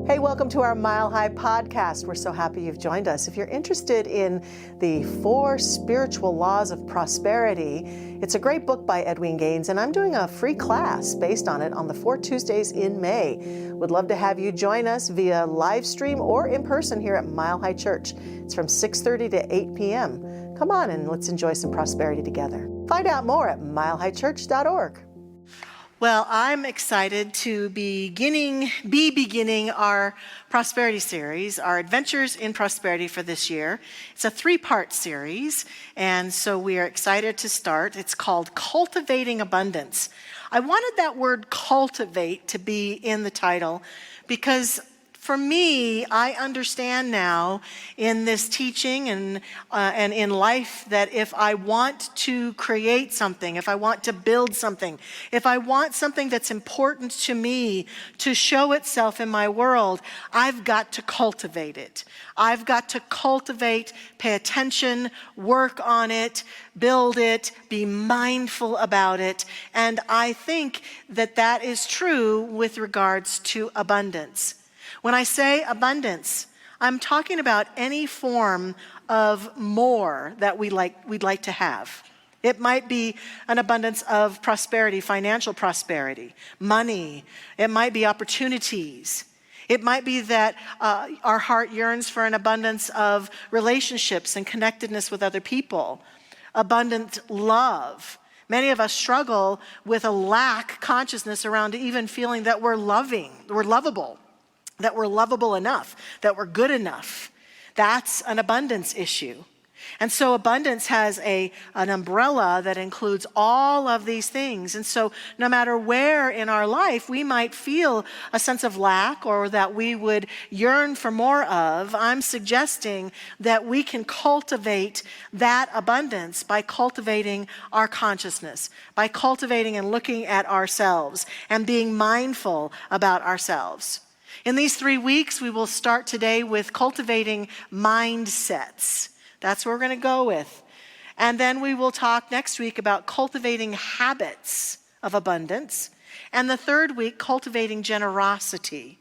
Hey, welcome to our Mile High podcast. We're so happy you've joined us. If you're interested in the 4 spiritual laws of prosperity, it's a great book by Edwin Gaines, and I'm doing a free class based on it on the 4 Tuesdays in May. Would love to have you join us via live stream or in person here at Mile High Church. It's from 6:30 to 8 p.m. Come on and let's enjoy some prosperity together. Find out more at milehighchurch.org. Well, I'm excited to be beginning our prosperity series, our Adventures in Prosperity for this year. It's a 3-part series, and so we are excited to start. It's called Cultivating Abundance. I wanted that word cultivate to be in the title because for me, I understand now in this teaching and in life that if I want to create something, if I want to build something, if I want something that's important to me to show itself in my world, I've got to cultivate it. I've got to cultivate, pay attention, work on it, build it, be mindful about it. And I think that that is true with regards to abundance. When I say abundance, I'm talking about any form of more that we'd like to have. It might be an abundance of prosperity, financial prosperity, money. It might be opportunities. It might be that our heart yearns for an abundance of relationships and connectedness with other people, abundant love. Many of us struggle with a lack consciousness around even feeling that we're lovable. That we're lovable enough, that we're good enough. That's an abundance issue. And so abundance has an umbrella that includes all of these things. And so no matter where in our life we might feel a sense of lack or that we would yearn for more of, I'm suggesting that we can cultivate that abundance by cultivating our consciousness, by cultivating and looking at ourselves and being mindful about ourselves. In these 3 weeks, we will start today with cultivating mindsets. That's what we're going to go with. And then we will talk next week about cultivating habits of abundance. And the 3rd week, cultivating generosity.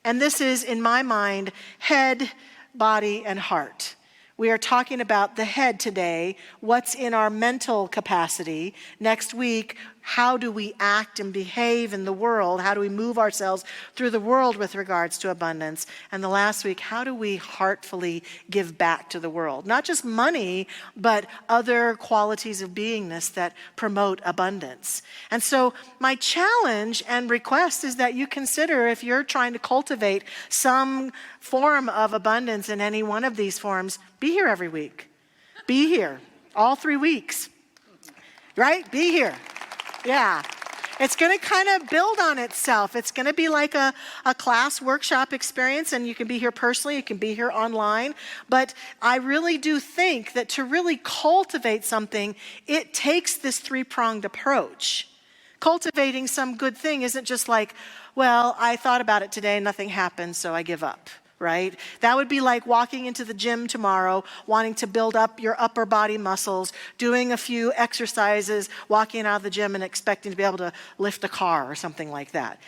And this is, in my mind, head, body, and heart. We are talking about the head today, what's in our mental capacity. Next week, how do we act and behave in the world? How do we move ourselves through the world with regards to abundance? And the last week, how do we heartfully give back to the world? Not just money, but other qualities of beingness that promote abundance. And so my challenge and request is that you consider, if you're trying to cultivate some form of abundance in any one of these forms, be here every week. Be here all 3 weeks, right? Be here. Yeah. It's going to kind of build on itself. It's going to be like a class workshop experience, and you can be here personally, you can be here online. But I really do think that to really cultivate something, it takes this 3-pronged approach. Cultivating some good thing isn't just like, well, I thought about it today and nothing happened, so I give up. Right? That would be like walking into the gym tomorrow, wanting to build up your upper body muscles, doing a few exercises, walking out of the gym and expecting to be able to lift a car or something like that.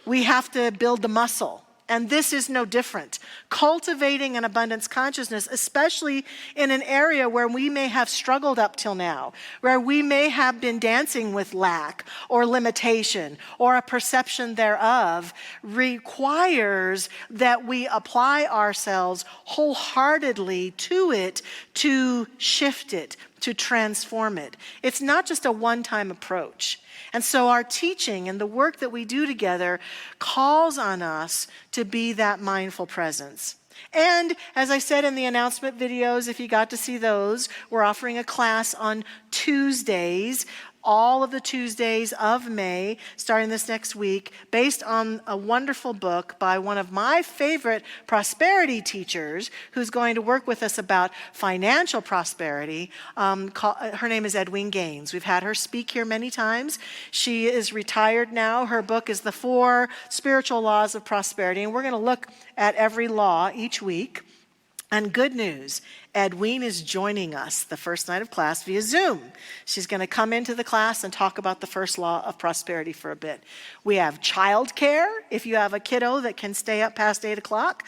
We have to build the muscle. And this is no different. Cultivating an abundance consciousness, especially in an area where we may have struggled up till now, where we may have been dancing with lack or limitation or a perception thereof, requires that we apply ourselves wholeheartedly to it to shift it, to transform it. It's not just a one-time approach. And so our teaching and the work that we do together calls on us to be that mindful presence. And as I said in the announcement videos, if you got to see those, we're offering a class on Tuesdays, all of the Tuesdays of May, starting this next week, based on a wonderful book by one of my favorite prosperity teachers who's going to work with us about financial prosperity. Her name is Edwin Gaines. We've had her speak here many times. She is retired now. Her book is The 4 Spiritual Laws of Prosperity, and we're going to look at every law each week. And good news, Edwene is joining us the first night of class via Zoom. She's going to come into the class and talk about the first law of prosperity for a bit. We have childcare. If you have a kiddo that can stay up past 8 o'clock,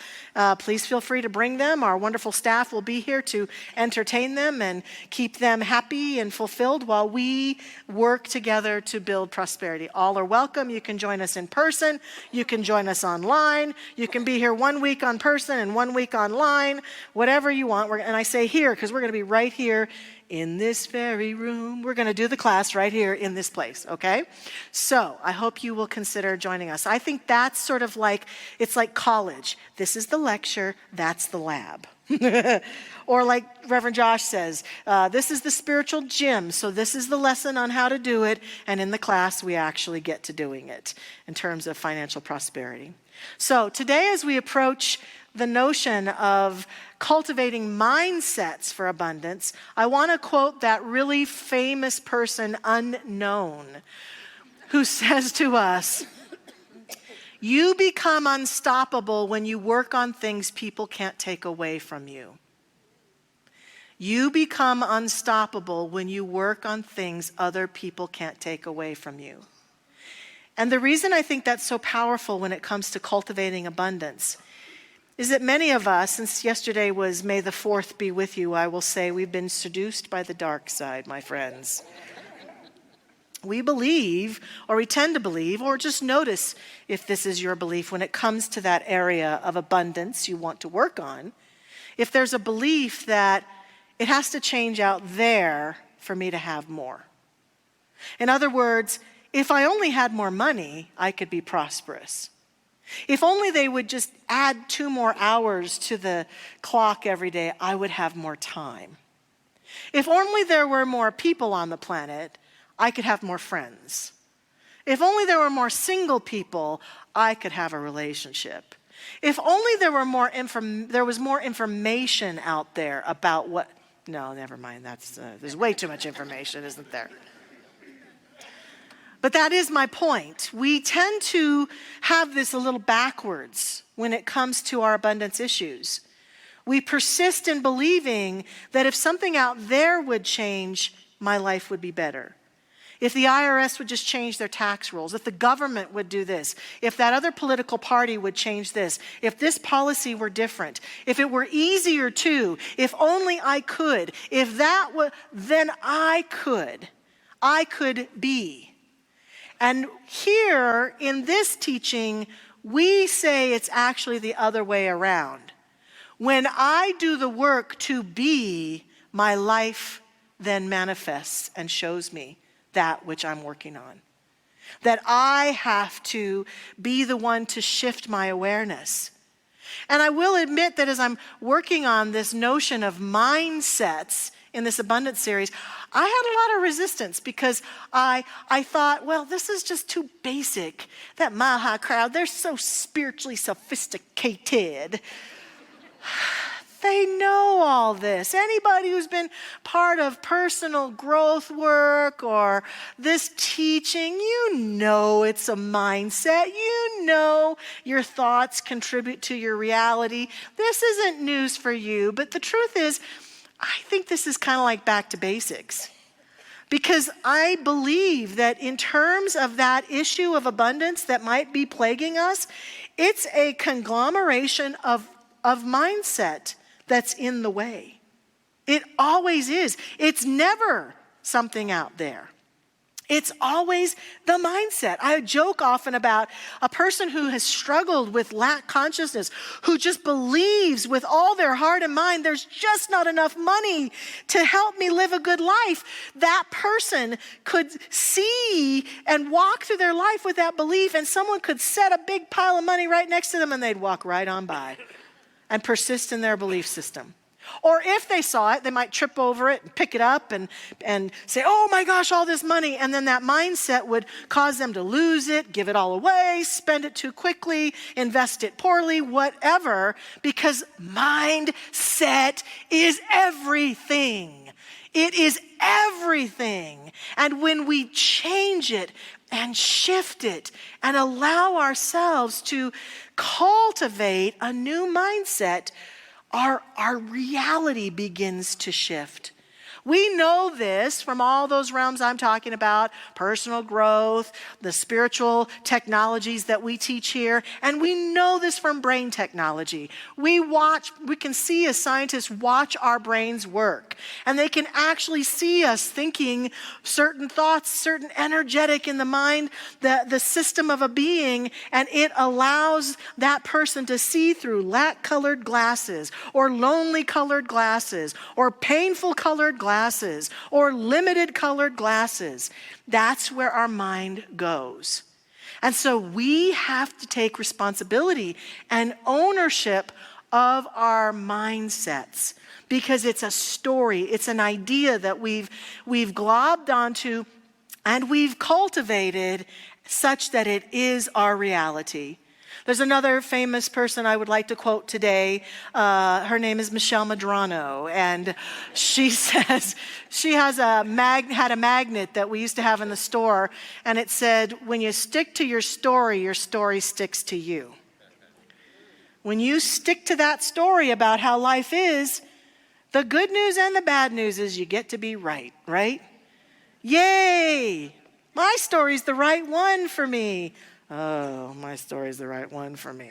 please feel free to bring them. Our wonderful staff will be here to entertain them and keep them happy and fulfilled while we work together to build prosperity. All are welcome. You can join us in person. You can join us online. You can be here 1 week on person and 1 week online, whatever you want. And I say here because we're going to be right here in this very room. We're going to do the class right here in this place, okay? So I hope you will consider joining us. I think that's sort of like, it's like college. This is the lecture, that's the lab. Or like Reverend Josh says, this is the spiritual gym, so this is the lesson on how to do it, and in the class we actually get to doing it in terms of financial prosperity. So today as we approach the notion of cultivating mindsets for abundance, I want to quote that really famous person, Unknown, who says to us, "You become unstoppable when you work on things people can't take away from you." You become unstoppable when you work on things other people can't take away from you. And the reason I think that's so powerful when it comes to cultivating abundance is that many of us, since yesterday was May the 4th be with you, I will say we've been seduced by the dark side, my friends. We believe, or we tend to believe, or just notice if this is your belief when it comes to that area of abundance you want to work on, if there's a belief that it has to change out there for me to have more. In other words, if I only had more money, I could be prosperous. If only they would just add 2 more hours to the clock every day, I would have more time. If only there were more people on the planet, I could have more friends. If only there were more single people, I could have a relationship. If only there was more information out there about what... No, never mind. There's way too much information, isn't there? But that is my point. We tend to have this a little backwards when it comes to our abundance issues. We persist in believing that if something out there would change, my life would be better. If the IRS would just change their tax rules, if the government would do this, if that other political party would change this, if this policy were different, if it were easier to, if only I could, if that were, then I could be. And here in this teaching, we say it's actually the other way around. When I do the work to be, my life then manifests and shows me that which I'm working on. That I have to be the one to shift my awareness. And I will admit that as I'm working on this notion of mindsets in this abundance series, I had a lot of resistance because I thought, well, this is just too basic. That Maha crowd, they're so spiritually sophisticated. They know all this. Anybody who's been part of personal growth work or this teaching, you know it's a mindset. You know your thoughts contribute to your reality. This isn't news for you. But the truth is, I think this is kind of like back to basics. Because I believe that in terms of that issue of abundance that might be plaguing us, it's a conglomeration of mindset that's in the way. It always is. It's never something out there. It's always the mindset. I joke often about a person who has struggled with lack consciousness, who just believes with all their heart and mind, there's just not enough money to help me live a good life. That person could see and walk through their life with that belief, and someone could set a big pile of money right next to them and they'd walk right on by and persist in their belief system. Or if they saw it, they might trip over it and pick it up and say, oh my gosh, all this money. And then that mindset would cause them to lose it, give it all away, spend it too quickly, invest it poorly, whatever, because mindset is everything. It is everything. And when we change it and shift it and allow ourselves to cultivate a new mindset, our reality begins to shift. We know this from all those realms I'm talking about, personal growth, the spiritual technologies that we teach here, and we know this from brain technology. We can see as scientists watch our brains work, and they can actually see us thinking certain thoughts, certain energetic in the mind, the system of a being, and it allows that person to see through lack-colored glasses, or lonely colored glasses, or painful colored glasses, or limited colored glasses. That's where our mind goes. And so we have to take responsibility and ownership of our mindsets, because it's a story, it's an idea that we've globbed onto and we've cultivated such that it is our reality. There's another famous person I would like to quote today. Her name is Michelle Medrano, and she says she had a magnet that we used to have in the store, and it said, "When you stick to your story sticks to you." When you stick to that story about how life is, the good news and the bad news is you get to be right? Yay! My story's the right one for me. Oh, my story is the right one for me.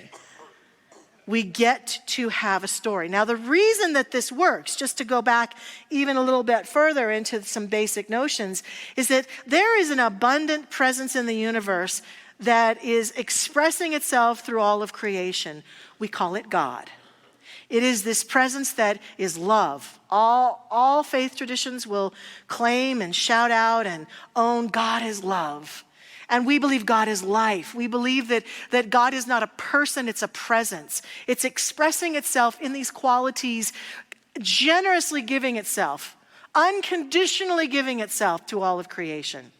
We get to have a story. Now, the reason that this works, just to go back even a little bit further into some basic notions, is that there is an abundant presence in the universe that is expressing itself through all of creation. We call it God. It is this presence that is love. All faith traditions will claim and shout out and own God is love. And we believe God is life. We believe that God is not a person, it's a presence. It's expressing itself in these qualities, generously giving itself, unconditionally giving itself to all of creation.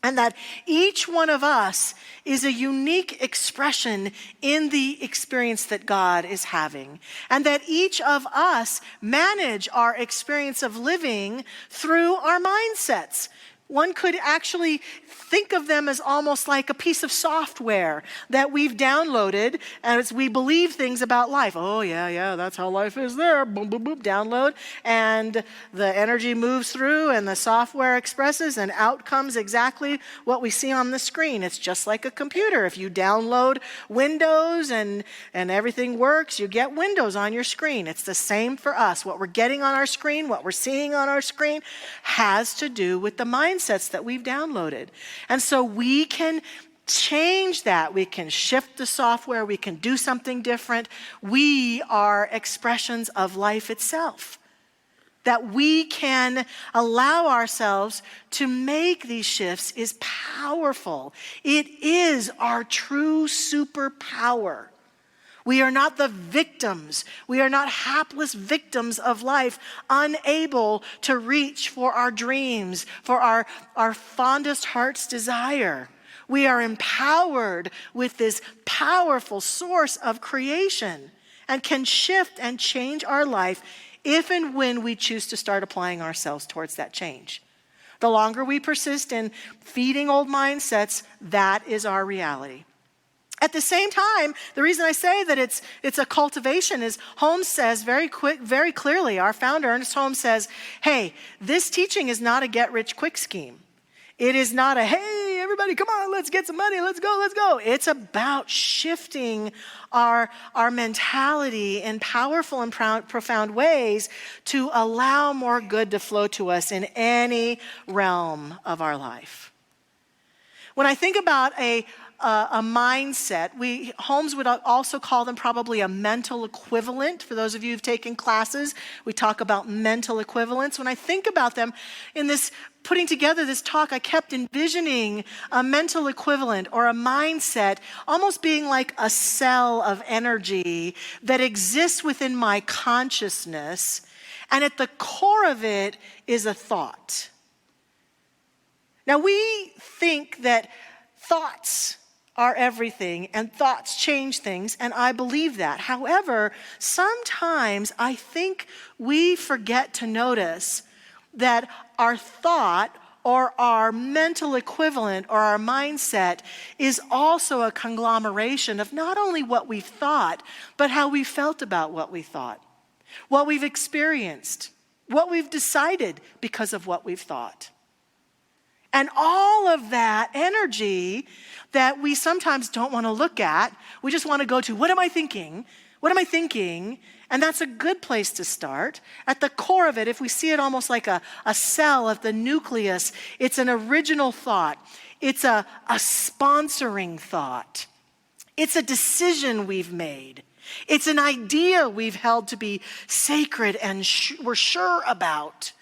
And that each one of us is a unique expression in the experience that God is having. And that each of us manage our experience of living through our mindsets. One could actually think of them as almost like a piece of software that we've downloaded as we believe things about life. Oh, yeah, that's how life is there. Boom, boom, boom, download. And the energy moves through and the software expresses and out comes exactly what we see on the screen. It's just like a computer. If you download Windows and everything works, you get Windows on your screen. It's the same for us. What we're getting on our screen, what we're seeing on our screen has to do with the mindsets that we've downloaded. And so we can change that. We can shift the software. We can do something different. We are expressions of life itself. That we can allow ourselves to make these shifts is powerful. It is our true superpower. We are not the victims. We are not hapless victims of life, unable to reach for our dreams, for our fondest heart's desire. We are empowered with this powerful source of creation and can shift and change our life if and when we choose to start applying ourselves towards that change. The longer we persist in feeding old mindsets, that is our reality. At the same time, the reason I say that it's a cultivation is Holmes says very clearly, our founder, Ernest Holmes, says, hey, this teaching is not a get-rich-quick scheme. It is not a, hey, everybody, come on, let's get some money, let's go. It's about shifting our mentality in powerful and profound ways to allow more good to flow to us in any realm of our life. When I think about a mindset, Holmes would also call them probably a mental equivalent. For those of you who've taken classes, we talk about mental equivalents. When I think about them in this, putting together this talk, I kept envisioning a mental equivalent or a mindset almost being like a cell of energy that exists within my consciousness, and at the core of it is a thought. Now, we think that thoughts are everything, and thoughts change things, and I believe that. However, sometimes I think we forget to notice that our thought or our mental equivalent or our mindset is also a conglomeration of not only what we've thought, but how we felt about what we thought. what we've experienced, what we've decided because of what we've thought. And all of that energy that we sometimes don't want to look at, we just want to go to, what am I thinking? What am I thinking? And that's a good place to start. At the core of it, if we see it almost like a cell at the nucleus, it's an original thought. It's a sponsoring thought. It's a decision we've made. It's an idea we've held to be sacred and we're sure about.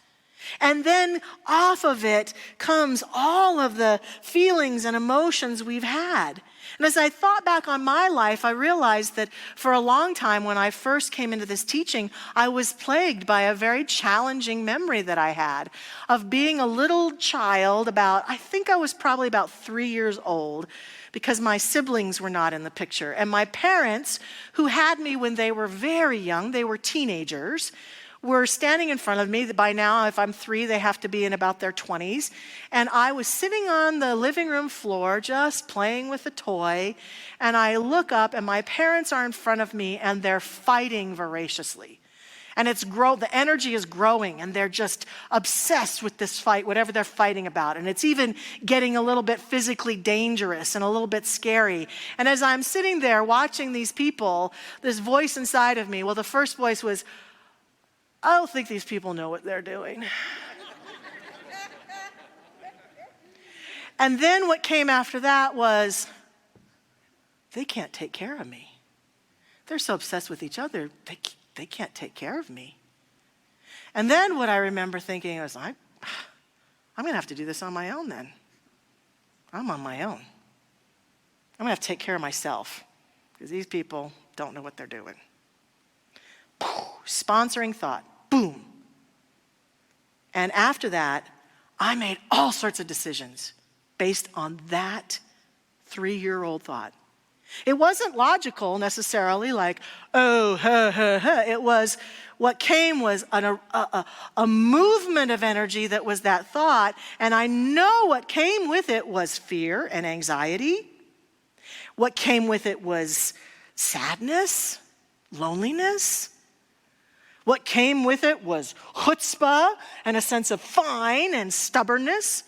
And then off of it comes all of the feelings and emotions we've had. And as I thought back on my life, I realized that for a long time when I first came into this teaching, I was plagued by a very challenging memory that I had of being a little child I think I was probably about 3 years old, because my siblings were not in the picture. And my parents, who had me when they were very young, they were teenagers, were standing in front of me. By now, if I'm 3, they have to be in about their 20s. And I was sitting on the living room floor just playing with a toy. And I look up and my parents are in front of me and they're fighting voraciously. And the energy is growing and they're just obsessed with this fight, whatever they're fighting about. And it's even getting a little bit physically dangerous and a little bit scary. And as I'm sitting there watching these people, this voice inside of me, well, the first voice was, I don't think these people know what they're doing. And then what came after that was, they can't take care of me. They're so obsessed with each other, they can't take care of me. And then what I remember thinking was, I'm going to have to do this on my own then. I'm on my own. I'm going to have to take care of myself because these people don't know what they're doing. Sponsoring thought. Boom. And after that, I made all sorts of decisions based on that 3-year-old thought. It wasn't logical necessarily, like, oh, ha, ha, ha. It was, what came was a movement of energy that was that thought. And I know what came with it was fear and anxiety. What came with it was sadness, loneliness. What came with it was chutzpah and a sense of fine and stubbornness.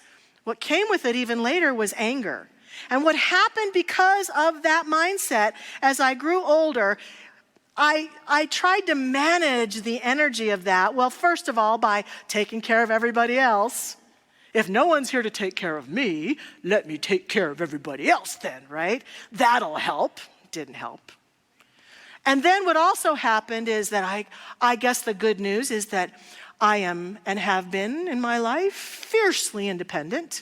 What came with it even later was anger. And what happened because of that mindset, as I grew older, I tried to manage the energy of that. Well, first of all, by taking care of everybody else. If no one's here to take care of me, let me take care of everybody else then, right? That'll help. Didn't help. And then what also happened is that I guess the good news is that I am and have been in my life fiercely independent.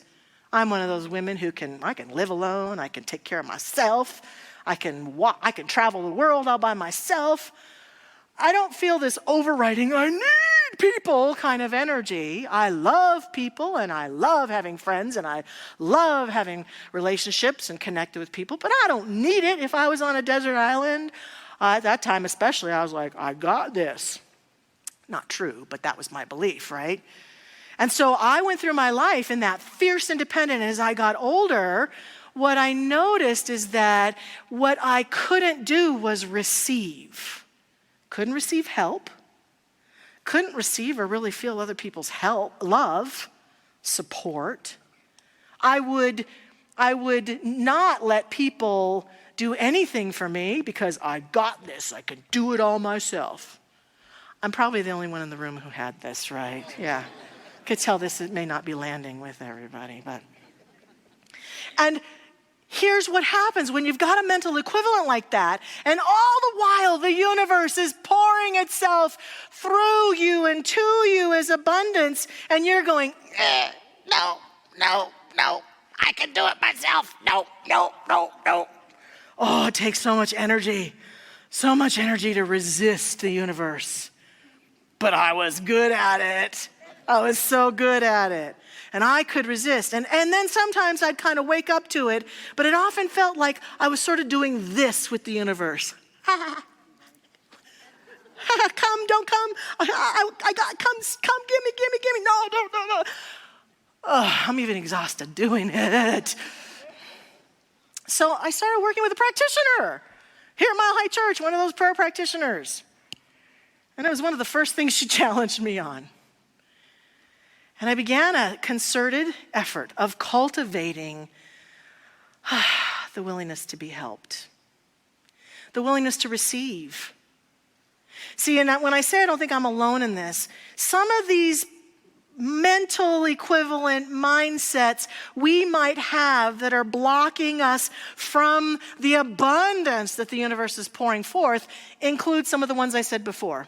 I'm one of those women who I can live alone, I can take care of myself, I can travel the world all by myself. I don't feel this overriding, I need people kind of energy. I love people and I love having friends and I love having relationships and connecting with people, but I don't need it. If I was on a desert island, at that time especially, I was like, I got this. Not true, but that was my belief, right? And so I went through my life in that fierce independence. As I got older, what I noticed is that what I couldn't do was receive. Couldn't receive help. Couldn't receive or really feel other people's help, love, support. I would not let people do anything for me because I got this. I can do it all myself. I'm probably the only one in the room who had this, right? Yeah. Could tell it may not be landing with everybody, but. And here's what happens when you've got a mental equivalent like that, and all the while the universe is pouring itself through you and to you as abundance, and you're going, no, I can do it myself. No. Oh, it takes so much energy to resist the universe. But I was good at it. I was so good at it. And I could resist. And then sometimes I'd kind of wake up to it, but it often felt like I was sort of doing this with the universe. Come, don't come. Come, gimme. No. Oh, I'm even exhausted doing it. So I started working with a practitioner here at Mile High Church, one of those prayer practitioners. And it was one of the first things she challenged me on. And I began a concerted effort of cultivating the willingness to be helped, the willingness to receive. See, and when I say I don't think I'm alone in this, some of these mental equivalent mindsets we might have that are blocking us from the abundance that the universe is pouring forth include some of the ones I said before.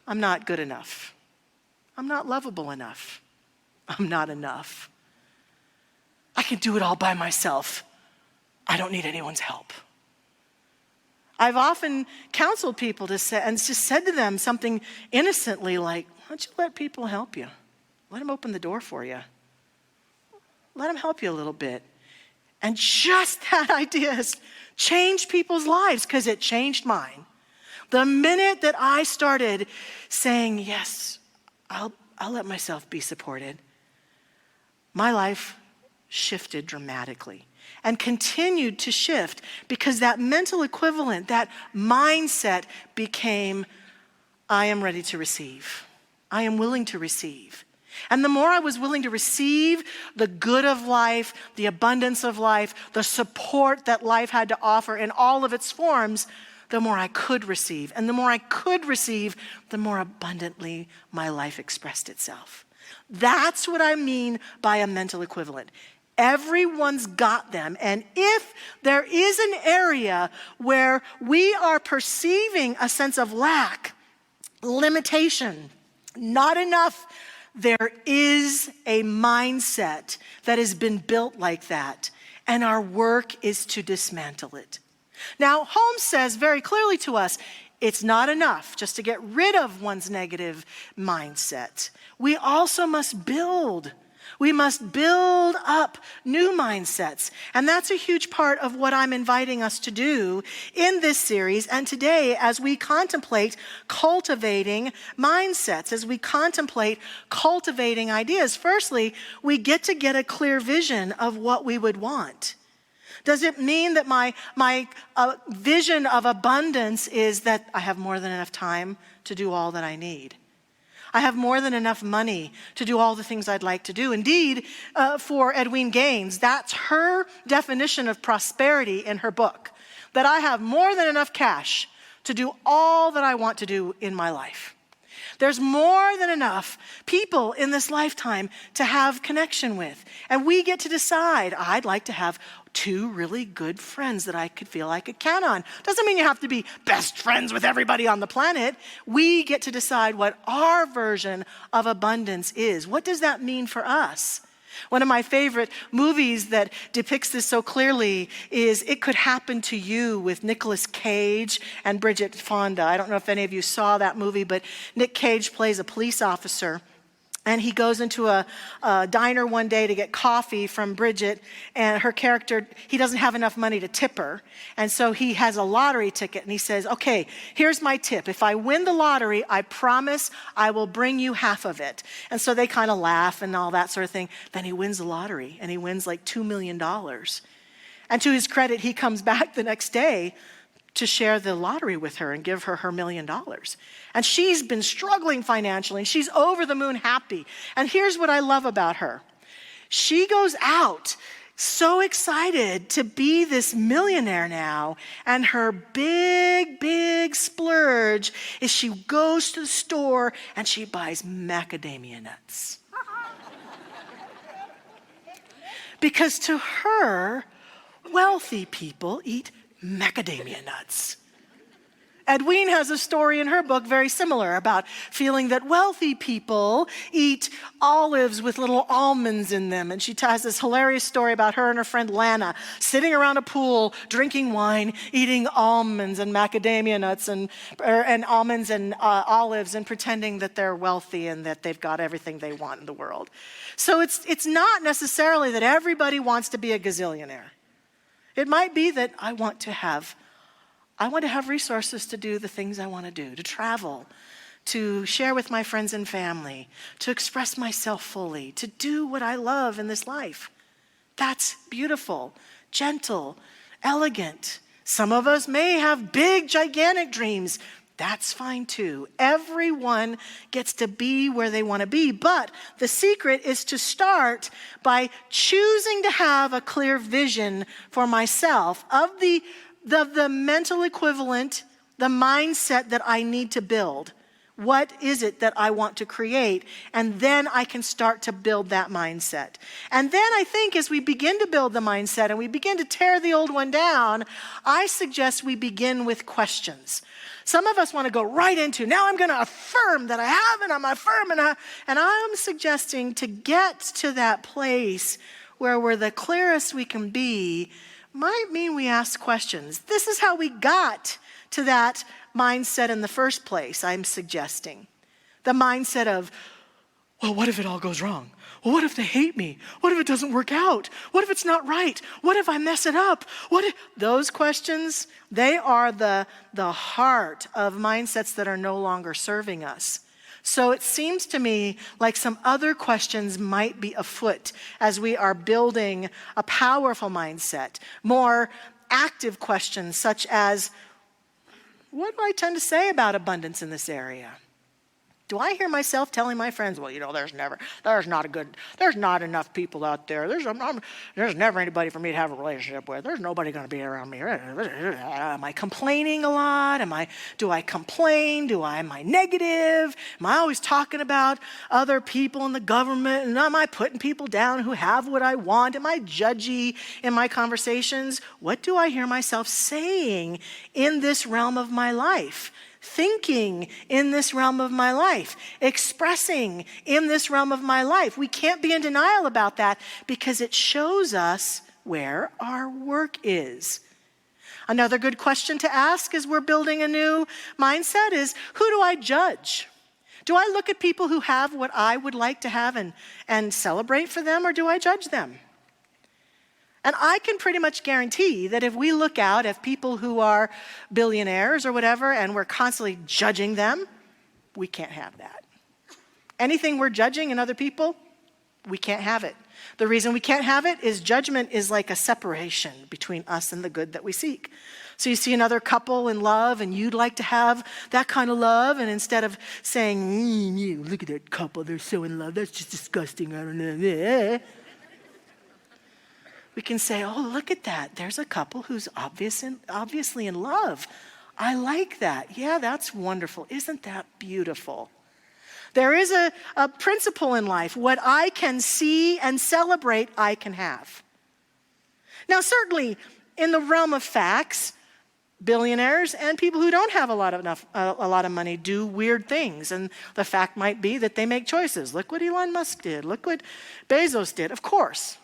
I'm not good enough. I'm not lovable enough. I'm not enough. I can do it all by myself. I don't need anyone's help. I've often counseled people to say, and just said to them something innocently like, why don't you let people help you? Let them open the door for you. Let them help you a little bit. And just that idea has changed people's lives because it changed mine. The minute that I started saying, yes, I'll let myself be supported, my life shifted dramatically and continued to shift because that mental equivalent, that mindset became, I am ready to receive. I am willing to receive. And the more I was willing to receive the good of life, the abundance of life, the support that life had to offer in all of its forms, the more I could receive. And the more I could receive, the more abundantly my life expressed itself. That's what I mean by a mental equivalent. Everyone's got them. And if there is an area where we are perceiving a sense of lack, limitation, not enough, there is a mindset that has been built like that. And our work is to dismantle it. Now, Holmes says very clearly to us, it's not enough just to get rid of one's negative mindset. We also must build. We must build up new mindsets. And that's a huge part of what I'm inviting us to do in this series and today as we contemplate cultivating mindsets, as we contemplate cultivating ideas. Firstly, we get a clear vision of what we would want. Does it mean that my vision of abundance is that I have more than enough time to do all that I need? I have more than enough money to do all the things I'd like to do. Indeed, for Edwene Gaines, that's her definition of prosperity in her book, that I have more than enough cash to do all that I want to do in my life. There's more than enough people in this lifetime to have connection with. And we get to decide, I'd like to have 2 really good friends that I could feel I could count on. Doesn't mean you have to be best friends with everybody on the planet. We get to decide what our version of abundance is. What does that mean for us? One of my favorite movies that depicts this so clearly is It Could Happen to You with Nicolas Cage and Bridget Fonda. I don't know if any of you saw that movie, but Nick Cage plays a police officer. And he goes into a diner one day to get coffee from Bridget, and her character, he doesn't have enough money to tip her. And so he has a lottery ticket, and he says, okay, here's my tip. If I win the lottery, I promise I will bring you half of it. And so they kind of laugh and all that sort of thing. Then he wins the lottery, and he wins like $2 million. And to his credit, he comes back the next day to share the lottery with her and give her her $1 million. And she's been struggling financially, and she's over the moon happy. And here's what I love about her. She goes out so excited to be this millionaire now, and her big splurge is she goes to the store and she buys macadamia nuts. Because to her, wealthy people eat macadamia nuts. Edwene has a story in her book very similar about feeling that wealthy people eat olives with little almonds in them. And she has this hilarious story about her and her friend Lana sitting around a pool, drinking wine, eating almonds and macadamia nuts and almonds and olives and pretending that they're wealthy and that they've got everything they want in the world. So it's not necessarily that everybody wants to be a gazillionaire. It might be that I want to have resources to do the things I want to do, to travel, to share with my friends and family, to express myself fully, to do what I love in this life. That's beautiful, gentle, elegant. Some of us may have big, gigantic dreams. That's fine too. Everyone gets to be where they want to be, but the secret is to start by choosing to have a clear vision for myself of the mental equivalent, the mindset that I need to build. What is it that I want to create? And then I can start to build that mindset. And then I think as we begin to build the mindset and we begin to tear the old one down, I suggest we begin with questions. Some of us want to go right into, now I'm going to affirm that I have, and I'm affirming, and I'm suggesting to get to that place where we're the clearest we can be might mean we ask questions. This is how we got to that mindset in the first place, I'm suggesting. The mindset of, well, what if it all goes wrong? Well, what if they hate me? What if it doesn't work out? What if it's not right? What if I mess it up? Those questions, they are the heart of mindsets that are no longer serving us. So it seems to me like some other questions might be afoot as we are building a powerful mindset. More active questions such as, what do I tend to say about abundance in this area? Do I hear myself telling my friends, well, there's not enough people out there. There's never anybody for me to have a relationship with. There's nobody going to be around me. Am I complaining a lot? Do I complain? Am I negative? Am I always talking about other people in the government? And am I putting people down who have what I want? Am I judgy in my conversations? What do I hear myself saying in this realm of my life? Thinking in this realm of my life, expressing in this realm of my life. We can't be in denial about that because it shows us where our work is. Another good question to ask as we're building a new mindset is, who do I judge? Do I look at people who have what I would like to have and celebrate for them, or do I judge them? And I can pretty much guarantee that if we look out at people who are billionaires or whatever, and we're constantly judging them, we can't have that. Anything we're judging in other people, we can't have it. The reason we can't have it is judgment is like a separation between us and the good that we seek. So you see another couple in love, and you'd like to have that kind of love, and instead of saying, look at that couple, they're so in love, that's just disgusting, I don't know. We can say, oh, look at that. There's a couple who's obviously in love. I like that. Yeah, that's wonderful. Isn't that beautiful? There is a principle in life. What I can see and celebrate, I can have. Now, certainly, in the realm of facts, billionaires and people who don't have a lot of money do weird things. And the fact might be that they make choices. Look what Elon Musk did. Look what Bezos did. Of course.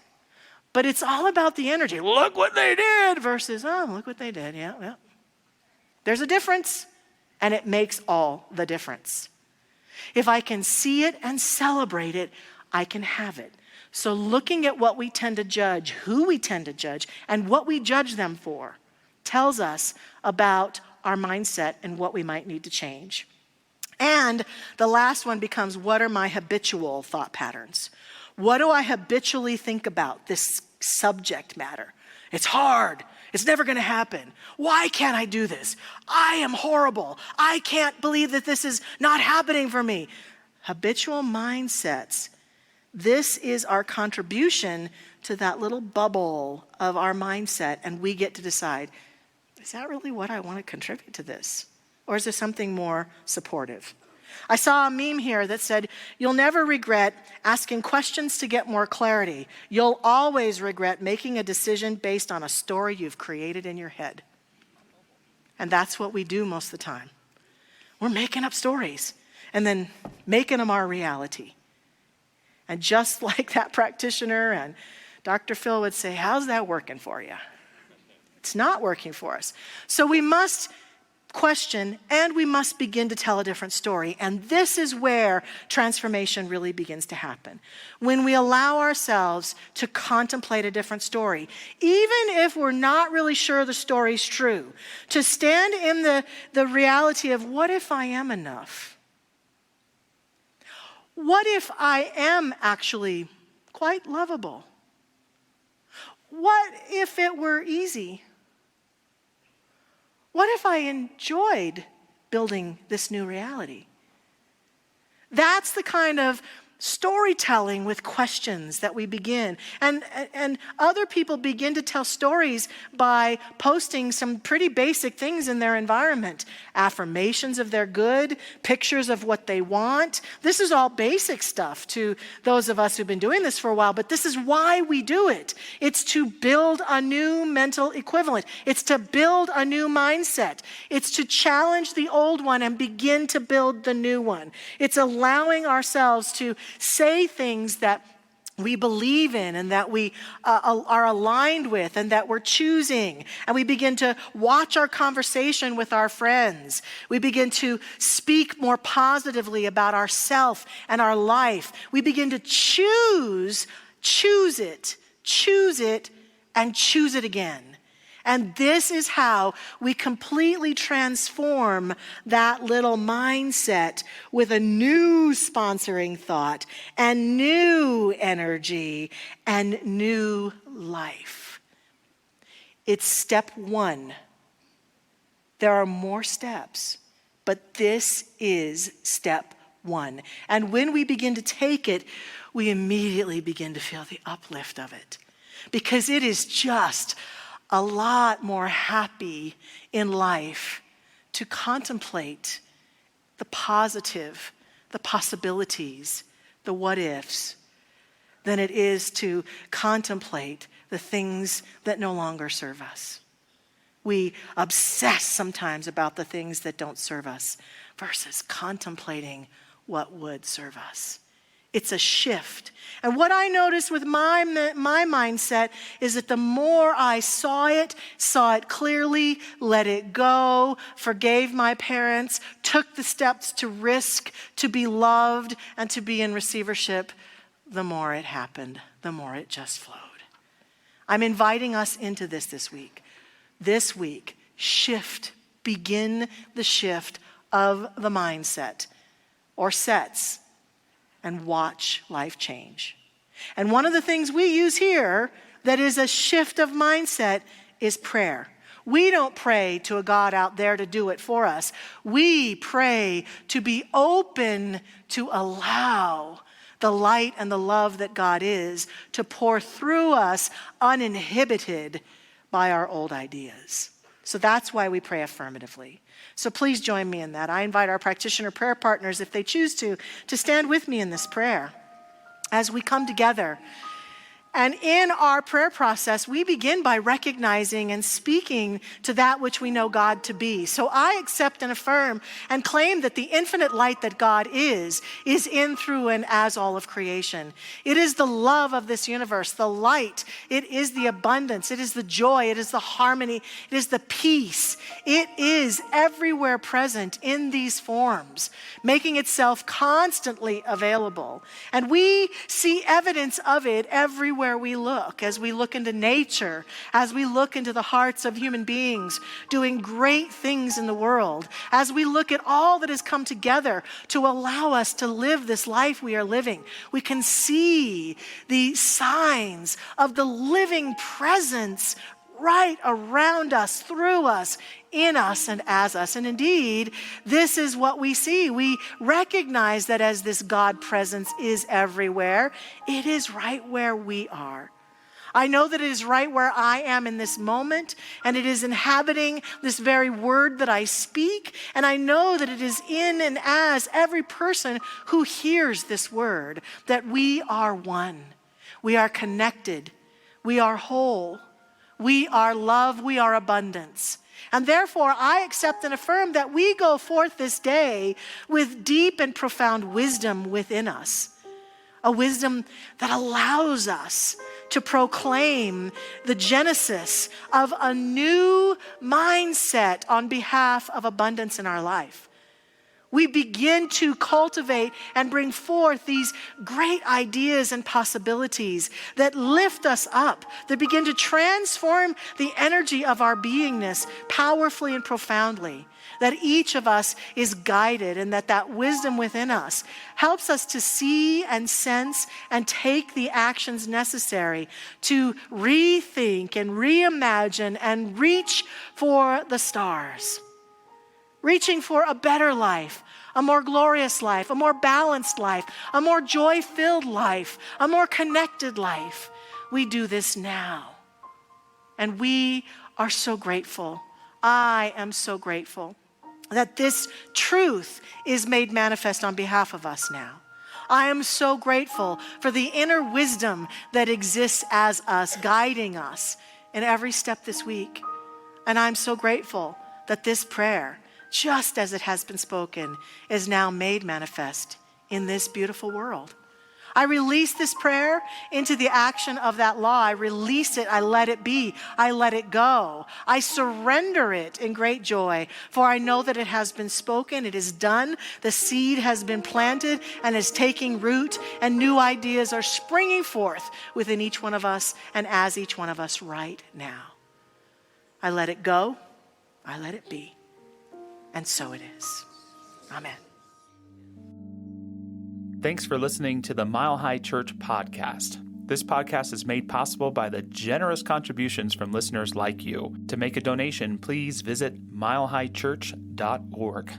But it's all about the energy. Look what they did versus, oh, look what they did. Yeah. There's a difference, and it makes all the difference. If I can see it and celebrate it, I can have it. So looking at what we tend to judge, who we tend to judge, and what we judge them for tells us about our mindset and what we might need to change. And the last one becomes, what are my habitual thought patterns? What do I habitually think about this subject matter? It's hard. It's never going to happen. Why can't I do this? I am horrible. I can't believe that this is not happening for me. Habitual mindsets. This is our contribution to that little bubble of our mindset, and we get to decide, is that really what I want to contribute to this? Or is there something more supportive? I saw a meme here that said, you'll never regret asking questions to get more clarity. You'll always regret making a decision based on a story you've created in your head. And that's what we do most of the time. We're making up stories and then making them our reality. And just like that practitioner and Dr. Phil would say, how's that working for you? It's not working for us. So we must question, and we must begin to tell a different story. And this is where transformation really begins to happen. When we allow ourselves to contemplate a different story, even if we're not really sure the story's true, to stand in the reality of, what if I am enough? What if I am actually quite lovable? What if it were easy? What if I enjoyed building this new reality. That's the kind of storytelling with questions that we begin. And other people begin to tell stories by posting some pretty basic things in their environment. Affirmations of their good, pictures of what they want. This is all basic stuff to those of us who've been doing this for a while, but this is why we do it. It's to build a new mental equivalent. It's to build a new mindset. It's to challenge the old one and begin to build the new one. It's allowing ourselves to say things that we believe in and that we are aligned with and that we're choosing. And we begin to watch our conversation with our friends. We begin to speak more positively about ourself and our life. We begin to choose it, and choose it again. And this is how we completely transform that little mindset with a new sponsoring thought and new energy and new life. It's step one. There are more steps, but this is step one. And when we begin to take it, we immediately begin to feel the uplift of it, because it is just a lot more happy in life to contemplate the positive, the possibilities, the what ifs, than it is to contemplate the things that no longer serve us. We obsess sometimes about the things that don't serve us versus contemplating what would serve us. It's a shift. And what I noticed with my mindset is that the more I saw it clearly, let it go, forgave my parents, took the steps to risk, to be loved, and to be in receivership, the more it happened, the more it just flowed. I'm inviting us into this week. This week, begin the shift of the mindset or sets, and watch life change. And one of the things we use here that is a shift of mindset is prayer. We don't pray to a God out there to do it for us. We pray to be open to allow the light and the love that God is to pour through us uninhibited by our old ideas. So that's why we pray affirmatively. So please join me in that. I invite our practitioner prayer partners, if they choose to stand with me in this prayer as we come together. And in our prayer process, we begin by recognizing and speaking to that which we know God to be. So I accept and affirm and claim that the infinite light that God is in, through, and as all of creation. It is the love of this universe, the light. It is the abundance. It is the joy. It is the harmony. It is the peace. It is everywhere present in these forms, making itself constantly available. And we see evidence of it everywhere we look, as we look into nature, as we look into the hearts of human beings doing great things in the world, as we look at all that has come together to allow us to live this life we are living. We can see the signs of the living presence right around us, through us, in us, and as us. And indeed, this is what we see. We recognize that as this God presence is everywhere, it is right where we are. I know that it is right where I am in this moment, and it is inhabiting this very word that I speak, and I know that it is in and as every person who hears this word, that we are one. We are connected. We are whole. We are love, we are abundance. And therefore, I accept and affirm that we go forth this day with deep and profound wisdom within us. A wisdom that allows us to proclaim the genesis of a new mindset on behalf of abundance in our life. We begin to cultivate and bring forth these great ideas and possibilities that lift us up, that begin to transform the energy of our beingness powerfully and profoundly, that each of us is guided, and that wisdom within us helps us to see and sense and take the actions necessary to rethink and reimagine and reach for the stars. reaching for a better life, a more glorious life, a more balanced life, a more joy-filled life, a more connected life. We do this now. And we are so grateful. I am so grateful that this truth is made manifest on behalf of us now. I am so grateful for the inner wisdom that exists as us, guiding us in every step this week. And I'm so grateful that this prayer, just as it has been spoken, is now made manifest in this beautiful world. I release this prayer into the action of that law. I release it. I let it be. I let it go. I surrender it in great joy, for I know that it has been spoken. It is done. The seed has been planted and is taking root, and new ideas are springing forth within each one of us and as each one of us right now. I let it go. I let it be. And so it is. Amen. Thanks for listening to the Mile High Church podcast. This podcast is made possible by the generous contributions from listeners like you. To make a donation, please visit milehighchurch.org.